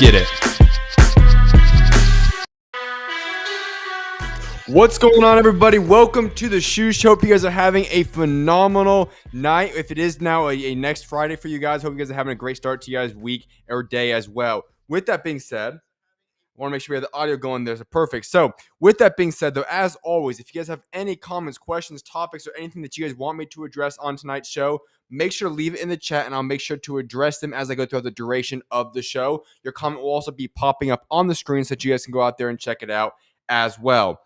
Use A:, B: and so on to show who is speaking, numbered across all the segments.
A: get it. What's going on, everybody? Welcome to the SchuZ Show. Hope you guys are having a phenomenal night. If it is now a next Friday for you guys, hope you guys are having a great start to you guys' week or day as well. With that being said, I want to make sure we have the audio going there. So perfect. So with that being said, though, as always, if you guys have any comments, questions, topics, or anything that you guys want me to address on tonight's show, make sure to leave it in the chat, and I'll make sure to address them as I go throughout the duration of the show. Your comment will also be popping up on the screen so that you guys can go out there and check it out as well.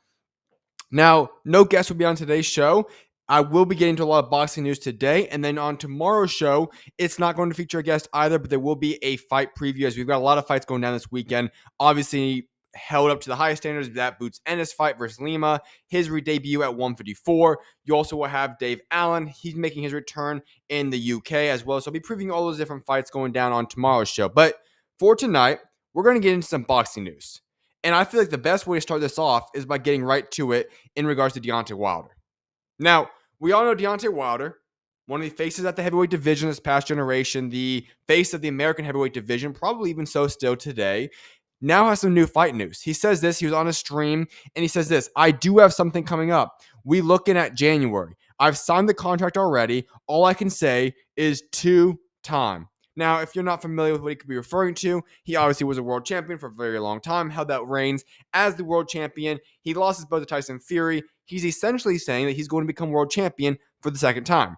A: Now, no guests will be on today's show. I will be getting to a lot of boxing news today, and then on tomorrow's show, it's not going to feature a guest either, but there will be a fight preview as we've got a lot of fights going down this weekend. Obviously, held up to the highest standards, that Boots Ennis fight versus Lima, his re-debut at 154. You also will have Dave Allen. He's making his return in the UK as well. So I'll be previewing all those different fights going down on tomorrow's show. But for tonight, we're going to get into some boxing news. And I feel like the best way to start this off is by getting right to it in regards to Deontay Wilder. Now, we all know Deontay Wilder, one of the faces at the heavyweight division this past generation, the face of the American heavyweight division, probably even so still today, now has some new fight news. He says this, he was on a stream, and he says this: I do have something coming up. We looking at January. I've signed the contract already. All I can say is time. Now, if you're not familiar with what he could be referring to, he obviously was a world champion for a very long time, held that reigns as the world champion. He lost his belt to Tyson Fury. He's essentially saying that he's going to become world champion for the second time.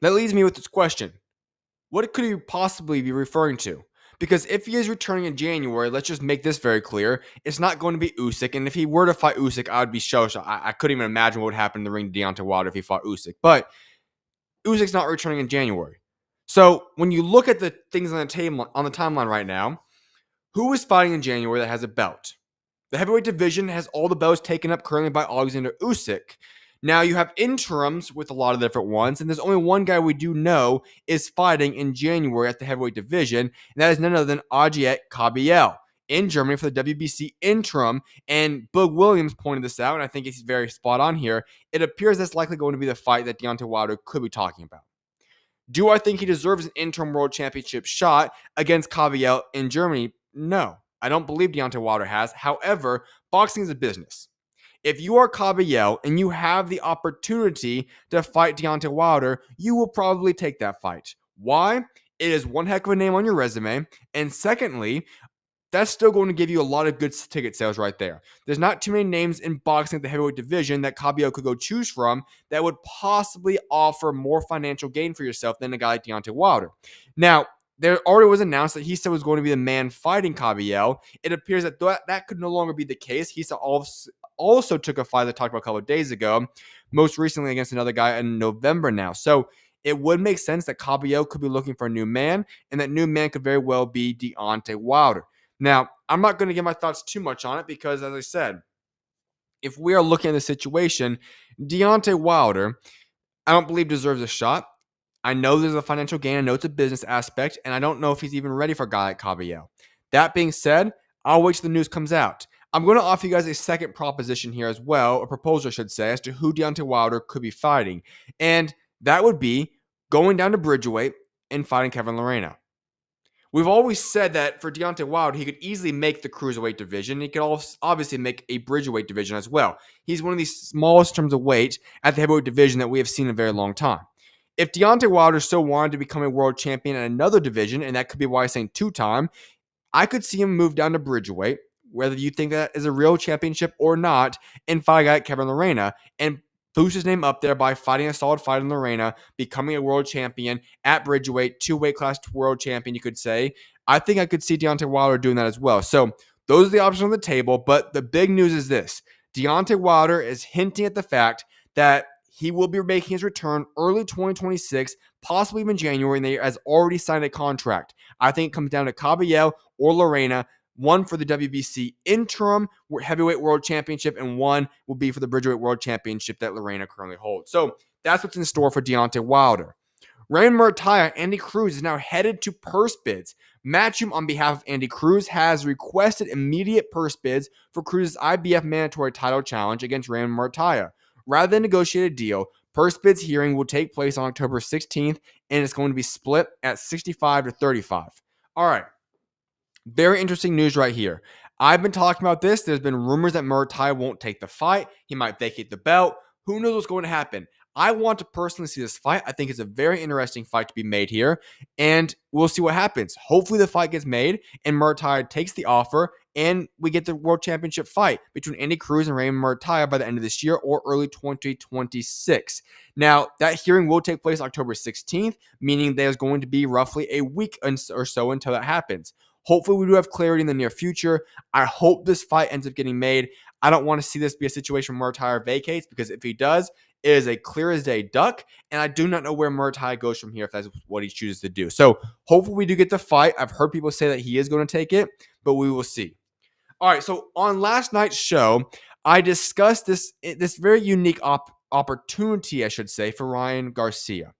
A: That leaves me with this question. What could he possibly be referring to? Because if he is returning in January, let's just make this very clear, it's not going to be Usyk. And if he were to fight Usyk, I would be shocked. I couldn't even imagine what would happen in the ring to Deontay Wilder if he fought Usyk. But Usyk's not returning in January. So when you look at the things on the timeline right now, who is fighting in January that has a belt? The heavyweight division has all the belts taken up currently by Alexander Usyk. Now you have interims with a lot of different ones, and there's only one guy we do know is fighting in January at the heavyweight division, and that is none other than Aljaz Kabayel in Germany for the WBC interim. And Boog Williams pointed this out, and I think he's very spot on here. It appears that's likely going to be the fight that Deontay Wilder could be talking about. Do I think he deserves an interim world championship shot against Kabayel in Germany? No, I don't believe Deontay Wilder has. However, boxing is a business. If you are Kabayel and you have the opportunity to fight Deontay Wilder, you will probably take that fight. Why? It is one heck of a name on your resume. And secondly, that's still going to give you a lot of good ticket sales right there. There's not too many names in boxing at the heavyweight division that Kabayel could go choose from that would possibly offer more financial gain for yourself than a guy like Deontay Wilder. Now, there already was announced that Hisa was going to be the man fighting Kabayel. It appears that that could no longer be the case. Hisa also took a fight that I talked about a couple of days ago, most recently against another guy in November now. So it would make sense that Kabayel could be looking for a new man, and that new man could very well be Deontay Wilder. Now, I'm not going to give my thoughts too much on it because, as I said, if we are looking at the situation, Deontay Wilder, I don't believe deserves a shot. I know there's a financial gain. I know it's a business aspect, and I don't know if he's even ready for a guy like Kabayel. That being said, I'll wait till the news comes out. I'm going to offer you guys a second proposition here as well, a proposal, I should say, as to who Deontay Wilder could be fighting. And that would be going down to Bridgeweight and fighting Kevin Lerena. We've always said that for Deontay Wilder, he could easily make the cruiserweight division. He could also obviously make a bridgeweight division as well. He's one of the smallest terms of weight at the heavyweight division that we have seen in a very long time. If Deontay Wilder still wanted to become a world champion in another division, and that could be why I'm saying two-time, I could see him move down to bridgeweight, whether you think that is a real championship or not, and fight a guy like Kevin Lerena, and boost his name up there by fighting a solid fight in Lerena, becoming a world champion at bridgeweight, two-weight class world champion, you could say. I think I could see Deontay Wilder doing that as well. So those are the options on the table, but the big news is this. Deontay Wilder is hinting at the fact that he will be making his return early 2026, possibly even January, and he has already signed a contract. I think it comes down to Kabayel or Lerena, one for the WBC interim heavyweight world championship, and one will be for the bridgeweight world championship that Lerena currently holds. So that's what's in store for Deontay Wilder. Ryan MURATALLA, Andy Cruz, is now headed to purse bids. Matchroom, on behalf of Andy Cruz, has requested immediate purse bids for Cruz's IBF mandatory title challenge against Ryan MURATALLA. Rather than negotiate a deal, purse bids hearing will take place on October 16th, and it's going to be split at 65 to 35. All right. Very interesting news right here. I've been talking about this. There's been rumors that MURATALLA won't take the fight. He might vacate the belt. Who knows what's going to happen? I want to personally see this fight. I think it's a very interesting fight to be made here, and we'll see what happens. Hopefully the fight gets made, and MURATALLA takes the offer, and we get the World Championship fight between Andy Cruz and Ryan MURATALLA by the end of this year or early 2026. Now, that hearing will take place October 16th, meaning there's going to be roughly a week or so until that happens. Hopefully, we do have clarity in the near future. I hope this fight ends up getting made. I don't want to see this be a situation where MURATALLA vacates, because if he does, it is a clear as day duck, and I do not know where MURATALLA goes from here if that's what he chooses to do. So hopefully we do get the fight. I've heard people say that he is going to take it, but we will see. All right, so on last night's show, I discussed this very unique opportunity, I should say, for Ryan Garcia.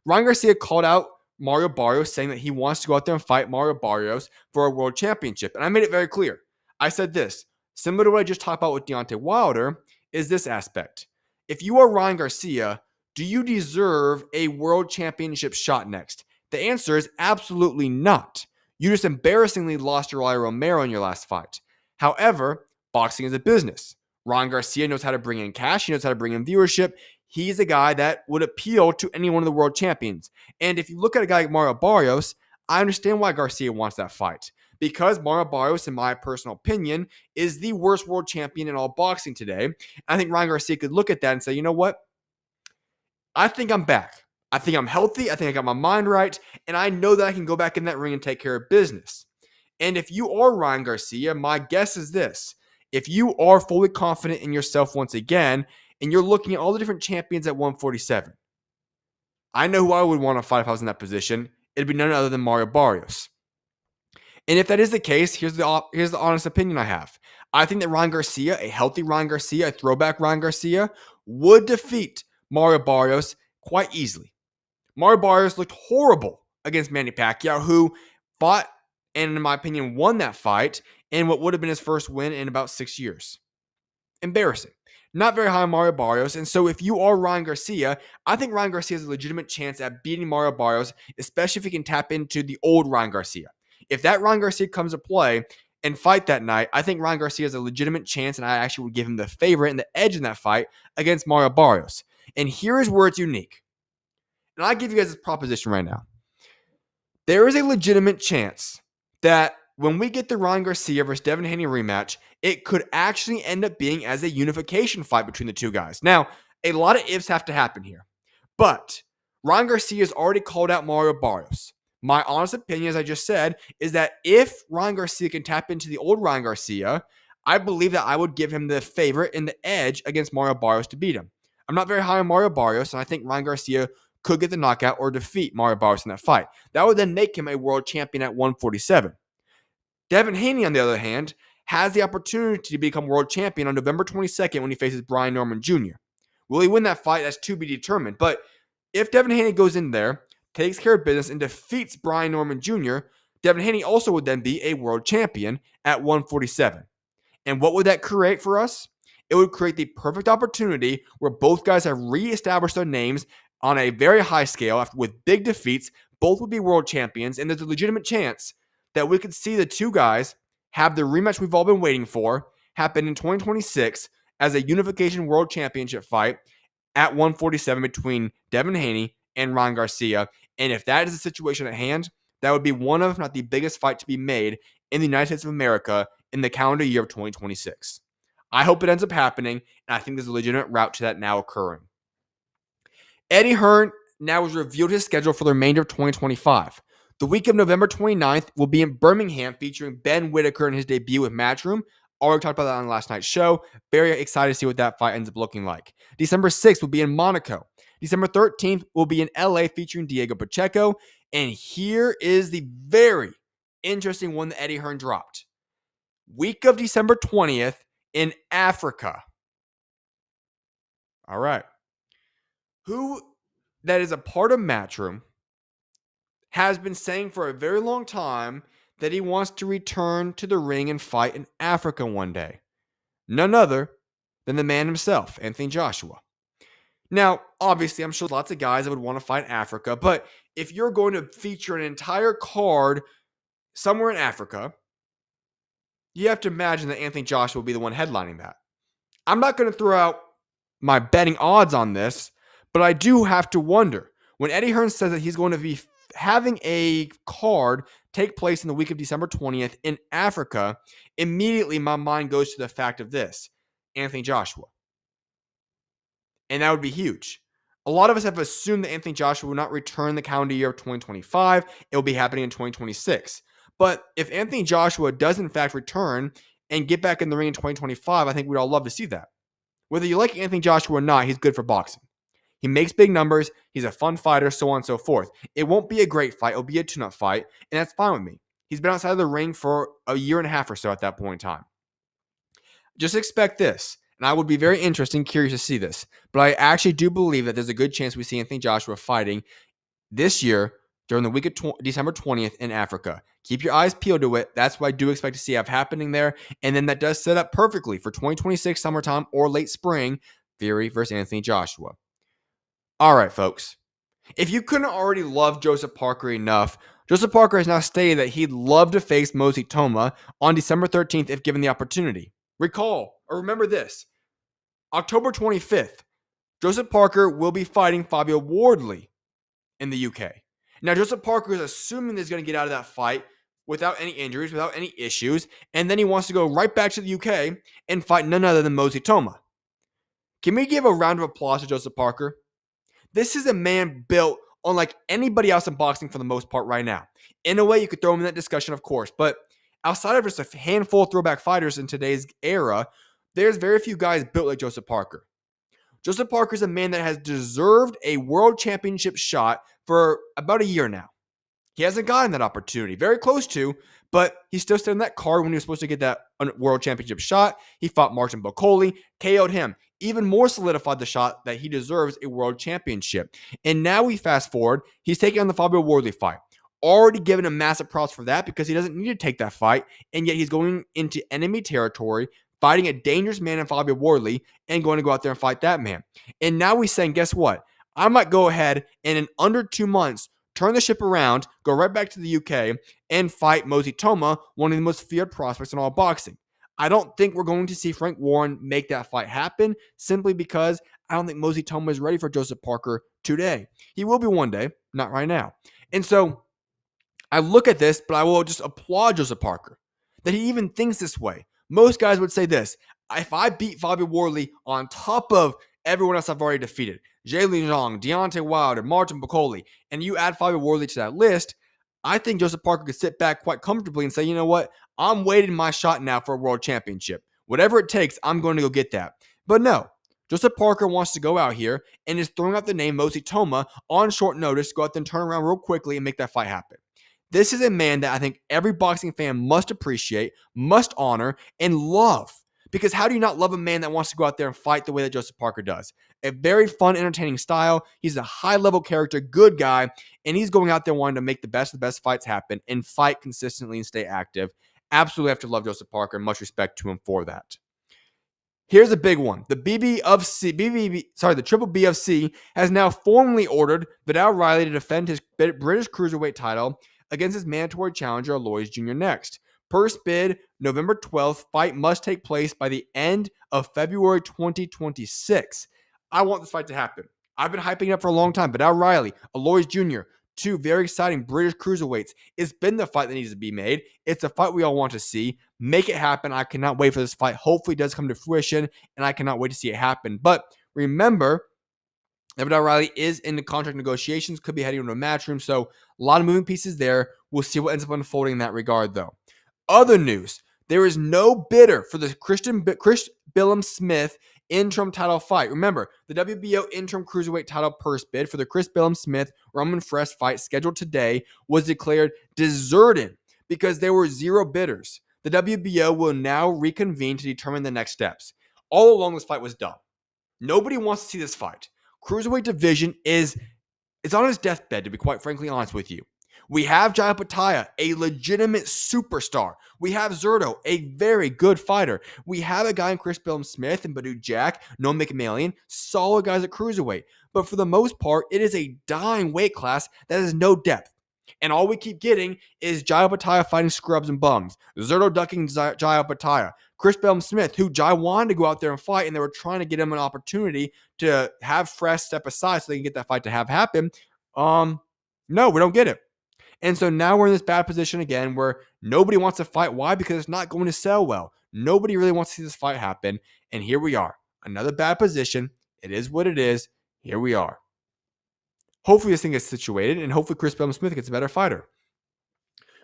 A: Ryan Garcia called out Mario Barrios, saying that he wants to go out there and fight Mario Barrios for a world championship. And I made it very clear. I said this, similar to what I just talked about with Deontay Wilder, is this aspect. If you are Ryan Garcia, do you deserve a world championship shot next? The answer is absolutely not. You just embarrassingly lost Uriah Romero in your last fight. However, boxing is a business. Ryan Garcia knows how to bring in cash. He knows how to bring in viewership. He's a guy that would appeal to any one of the world champions. And if you look at a guy like Mario Barrios, I understand why Garcia wants that fight. Because Mario Barrios, in my personal opinion, is the worst world champion in all boxing today. I think Ryan Garcia could look at that and say, you know what? I think I'm back. I think I'm healthy. I think I got my mind right. And I know that I can go back in that ring and take care of business. And if you are Ryan Garcia, my guess is this. If you are fully confident in yourself once again, and you're looking at all the different champions at 147, I know who I would want to fight if I was in that position. It'd be none other than Mario Barrios. And if that is the case, here's the honest opinion I have. I think that Ryan Garcia, a healthy Ryan Garcia, a throwback Ryan Garcia, would defeat Mario Barrios quite easily. Mario Barrios looked horrible against Manny Pacquiao, who fought and, in my opinion, won that fight in what would have been his first win in about 6 years. Embarrassing. Not very high on Mario Barrios. And so if you are Ryan Garcia, I think Ryan Garcia has a legitimate chance at beating Mario Barrios, especially if he can tap into the old Ryan Garcia. If that Ryan Garcia comes to play and fight that night, I think Ryan Garcia has a legitimate chance, and I actually would give him the favorite and the edge in that fight against Mario Barrios. And here is where it's unique. And I give you guys this proposition right now. There is a legitimate chance that when we get the Ryan Garcia versus Devin Haney rematch, it could actually end up being as a unification fight between the two guys. Now, a lot of ifs have to happen here, but Ryan Garcia has already called out Mario Barrios. My honest opinion, as I just said, is that if Ryan Garcia can tap into the old Ryan Garcia, I believe that I would give him the favorite and the edge against Mario Barrios to beat him. I'm not very high on Mario Barrios, and I think Ryan Garcia could get the knockout or defeat Mario Barrios in that fight. That would then make him a world champion at 147. Devin Haney, on the other hand, has the opportunity to become world champion on November 22nd when he faces Brian Norman Jr. Will he win that fight? That's to be determined. But if Devin Haney goes in there, takes care of business, and defeats Brian Norman Jr., Devin Haney also would then be a world champion at 147. And what would that create for us? It would create the perfect opportunity where both guys have reestablished their names on a very high scale with big defeats. Both would be world champions, and there's a legitimate chance that we could see the two guys have the rematch we've all been waiting for happen in 2026 as a Unification World Championship fight at 147 between Devin Haney and Ryan Garcia. And if that is the situation at hand, that would be one of, if not the biggest fight to be made in the United States of America in the calendar year of 2026. I hope it ends up happening, and I think there's a legitimate route to that now occurring. Eddie Hearn now has revealed his schedule for the remainder of 2025. The week of November 29th will be in Birmingham, featuring Ben Whitaker in his debut with Matchroom. Already talked about that on last night's show. Very excited to see what that fight ends up looking like. December 6th will be in Monaco. December 13th will be in LA, featuring Diego Pacheco. And here is the very interesting one that Eddie Hearn dropped. Week of December 20th in Africa. All right. Who that is a part of Matchroom has been saying for a very long time that he wants to return to the ring and fight in Africa one day. None other than the man himself, Anthony Joshua. Now, obviously, I'm sure lots of guys that would want to fight Africa, but if you're going to feature an entire card somewhere in Africa, you have to imagine that Anthony Joshua will be the one headlining that. I'm not going to throw out my betting odds on this, but I do have to wonder. When Eddie Hearn says that he's going to be having a card take place in the week of December 20th in Africa, immediately my mind goes to the fact of this: Anthony Joshua. And that would be huge. A lot of us have assumed that Anthony Joshua will not return the calendar year of 2025. It will be happening in 2026. But if Anthony Joshua does in fact return and get back in the ring in 2025, I think we'd all love to see that. Whether you like Anthony Joshua or not, he's good for boxing. He makes big numbers. He's a fun fighter, so on and so forth. It won't be a great fight. It'll be a tune-up fight, and that's fine with me. He's been outside of the ring for a year and a half or so at that point in time. Just expect this, and I would be very interested and curious to see this, but I actually do believe that there's a good chance we see Anthony Joshua fighting this year during the week of December 20th in Africa. Keep your eyes peeled to it. That's what I do expect to see happening there, and then that does set up perfectly for 2026 summertime or late spring, Fury versus Anthony Joshua. All right, folks. If you couldn't already love Joseph Parker enough, Joseph Parker has now stated that he'd love to face Moses Itauma on December 13th if given the opportunity. Remember this: October 25th, Joseph Parker will be fighting Fabio Wardley in the UK. Now, Joseph Parker is assuming he's going to get out of that fight without any injuries, without any issues, and then he wants to go right back to the UK and fight none other than Moses Itauma. Can we give a round of applause to Joseph Parker? This is a man built unlike anybody else in boxing for the most part right now. In a way, you could throw him in that discussion, of course, but outside of just a handful of throwback fighters in today's era, there's very few guys built like Joseph Parker. Joseph Parker is a man that has deserved a world championship shot for about a year now. He hasn't gotten that opportunity. Very close to, but he still stood on that card when he was supposed to get that world championship shot. He fought Martin Bocoli, KO'd him. Even more solidified the shot that he deserves a world championship. And now we fast forward. He's taking on the Fabio Wardley fight. Already given him massive props for that because he doesn't need to take that fight. And yet he's going into enemy territory, fighting a dangerous man in Fabio Wardley, and going to go out there and fight that man. And now we're saying, guess what? I might go ahead and in under 2 months, turn the ship around, go right back to the UK, and fight Moses Itauma, one of the most feared prospects in all boxing. I don't think we're going to see Frank Warren make that fight happen simply because I don't think Moses Itauma is ready for Joseph Parker today. He will be one day, not right now. And so I look at this, but I will just applaud Joseph Parker that he even thinks this way. Most guys would say this: if I beat Fabio Wardley on top of everyone else I've already defeated, Jalen Zhang, Deontay Wilder, Martin Bocoli, and you add Fabio Wardley to that list, I think Joseph Parker could sit back quite comfortably and say, you know what? I'm waiting my shot now for a world championship. Whatever it takes, I'm going to go get that. But no, Joseph Parker wants to go out here and is throwing out the name Moses Itauma on short notice to go out there and turn around real quickly and make that fight happen. This is a man that I think every boxing fan must appreciate, must honor, and love. Because how do you not love a man that wants to go out there and fight the way that Joseph Parker does? A very fun, entertaining style. He's a high-level character, good guy, and he's going out there wanting to make the best of the best fights happen and fight consistently and stay active. Absolutely have to love Joseph Parker, and much respect to him for that. Here's a big one. The Triple B of C has now formally ordered Vidal Riley to defend his British Cruiserweight title against his mandatory challenger, ALOYS Jr. next. Purse bid, November 12th. Fight must take place by the end of February 2026. I want this fight to happen. I've been hyping it up for a long time. Vidal Riley, ALOYS Jr., two very exciting British cruiserweights. It's been the fight that needs to be made. It's a fight we all want to see. Make it happen. I cannot wait for this fight. Hopefully it does come to fruition, and I cannot wait to see it happen. But remember, Vidal Riley is in the contract negotiations, could be heading into a matchroom, so a lot of moving pieces there. We'll see what ends up unfolding in that regard, though. Other news, there is no bidder for the Chris Billam-Smith interim title fight. Remember, the WBO interim cruiserweight title purse bid for the Chris Billam-Smith Roman Fres fight scheduled today was declared deserted because there were 0 bidders. The WBO will now reconvene to determine the next steps. All along, this fight was done. Nobody wants to see this fight. Cruiserweight division it's on its deathbed, to be quite frankly honest with you. We have Jaya Pataya, a legitimate superstar. We have Zerto, a very good fighter. We have a guy in Chris Billam-Smith and Badou Jack, Noam McMillian, solid guys at cruiserweight. But for the most part, it is a dying weight class that has no depth. And all we keep getting is Jai Opetaia fighting scrubs and bums. Zerto ducking Jai Opetaia. Chris Bellum-Smith, who Jai wanted to go out there and fight, and they were trying to get him an opportunity to have Fresh step aside so they can get that fight to have happen. No, we don't get it. And so now we're in this bad position again where nobody wants to fight. Why? Because it's not going to sell well. Nobody really wants to see this fight happen. And here we are. Another bad position. It is what it is. Here we are. Hopefully this thing gets situated, and hopefully Chris Bellum-Smith gets a better fighter.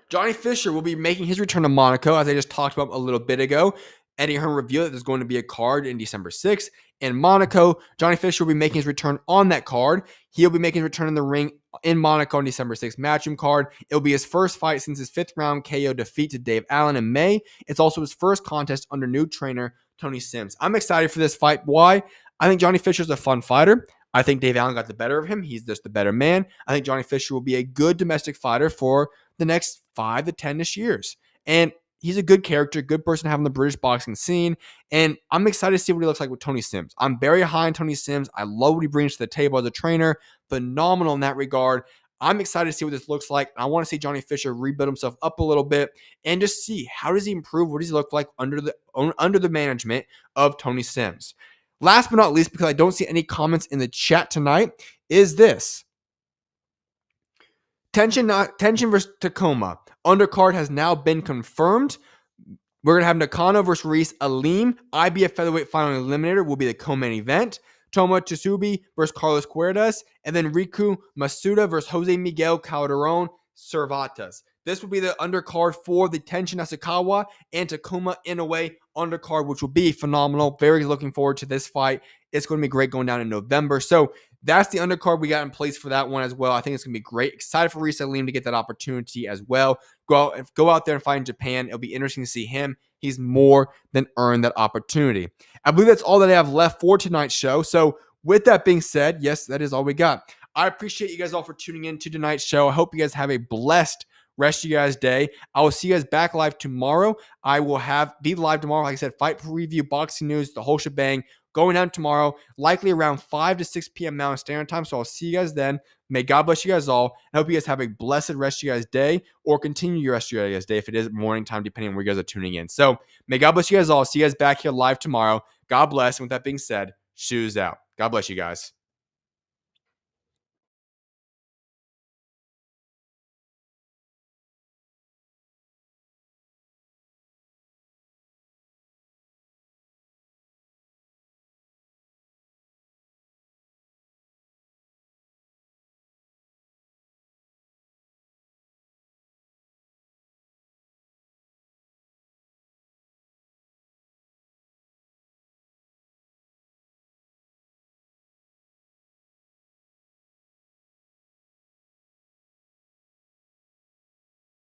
A: Johnny Fisher will be making his return to Monaco, as I just talked about a little bit ago. Eddie Hearn revealed that there's going to be a card in December 6th in Monaco. Johnny Fisher will be making his return on that card. He'll be making his return in the ring in Monaco on December 6th matchroom card. It'll be his first fight since his 5th round KO defeat to Dave Allen in May. It's also his first contest under new trainer Tony Sims. I'm excited for this fight. Why? I think Johnny Fisher's a fun fighter. I think Dave Allen got the better of him. He's just the better man. I think Johnny Fisher will be a good domestic fighter for the next 5 to 10-ish years. And he's a good character, good person to have in the British boxing scene. And I'm excited to see what he looks like with Tony Sims. I'm very high on Tony Sims. I love what he brings to the table as a trainer. Phenomenal in that regard. I'm excited to see what this looks like. I want to see Johnny Fisher rebuild himself up a little bit and just see how does he improve, what does he look like under the management of Tony Sims. Last but not least, because I don't see any comments in the chat tonight, is this. Tenshin versus Takuma. Undercard has now been confirmed. We're going to have Nakano versus Reese Aleem. IBF featherweight final eliminator will be the co-main event. Toma Tsubi versus Carlos Cuerdas. And then Riku Masuda versus Jose Miguel Calderon Cervatas. This will be the undercard for the Tenshin Nasukawa and Takuma Inoue undercard, which will be phenomenal. Very looking forward to this fight. It's going to be great going down in November. So that's the undercard we got in place for that one as well. I think it's going to be great. Excited for Reese Aleem to get that opportunity as well. Go out there and fight in Japan. It'll be interesting to see him. He's more than earned that opportunity. I believe that's all that I have left for tonight's show. So with that being said, yes, that is all we got. I appreciate you guys all for tuning in to tonight's show. I hope you guys have a blessed rest of you guys' day. I will see you guys back live tomorrow. I will be live tomorrow. Like I said, fight preview, boxing news, the whole shebang going down tomorrow, likely around 5 to 6 p.m. Mountain Standard Time. So I'll see you guys then. May God bless you guys all. I hope you guys have a blessed rest of you guys' day, or continue your rest of your guys' day if it is morning time, depending on where you guys are tuning in. So may God bless you guys all. See you guys back here live tomorrow. God bless. And with that being said, SchuZ out. God bless you guys.